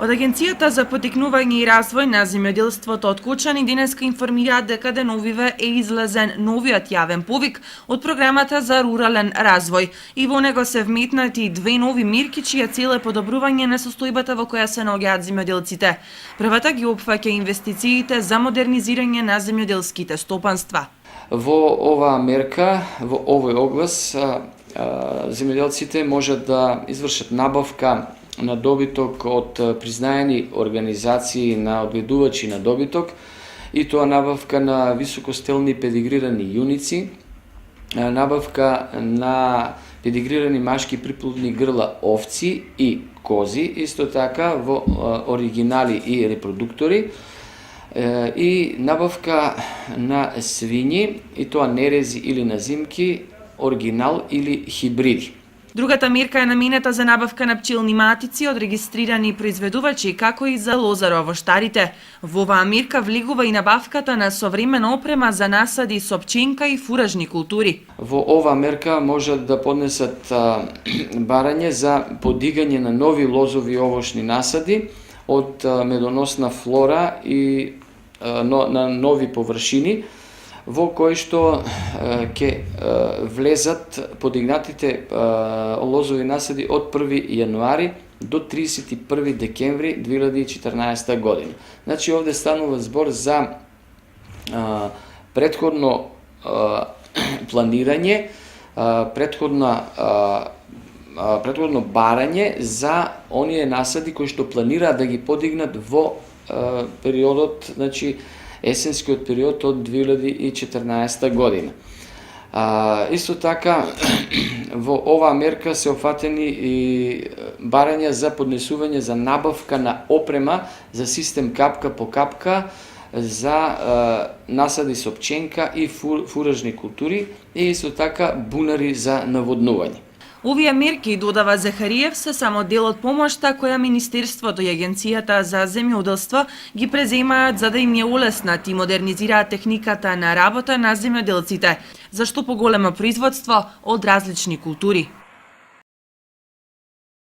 Од Агенцијата за поттикнување и развој на земјоделството од Кочани денеска информираат дека деновиве е излезен новиот јавен повик од програмата за рурален развој и во него се вметнати две нови мерки чија цел е подобрување на состојбата во која се наоѓаат земјоделците. Првата ги опфаќа инвестициите за модернизирање на земјоделските стопанства. Во оваа мерка, во овој оглас, земјоделците можат да извршат набавка на добиток од признаени организации на одгледувачи на добиток, и тоа набавка на високостелни педигрирани јуници, набавка на педигрирани машки приплодни грла овци и кози, исто така во оригинали и репродуктори, и набавка на свињи, и тоа нерези или назимки, оригинал или хибриди. Другата мерка е наменета за набавка на пчелни матици од регистрирани произведувачи, како и за лозаро-овоштарите. Во оваа мерка влегува и набавката на современа опрема за насади со пченка и фуражни култури. Во оваа мерка можат да поднесат барање за подигање на нови лозови овошни насади од медоносна флора и на нови површини, во кои што ќе влезат подигнатите лозови насади од 1 јануари до 31 декември 2014 година. Значи, овде станува збор за предходно планирање, предходно барање за оние насади кои што планираат да ги подигнат во периодот, значи, есенскиот период од 2014 година. Исто така, во оваа мерка се опфатени и барања за поднесување за набавка на опрема за систем капка по капка за насади со пченка и фуражни култури, и исто така бунари за наводнување. Овие мерки, додава Захариев, се само дел од помошта која Министерството и Агенцијата за земјоделство ги преземаат за да им ја улеснат и модернизираат техниката на работа на земјоделците, за што поголемо производство од различни култури.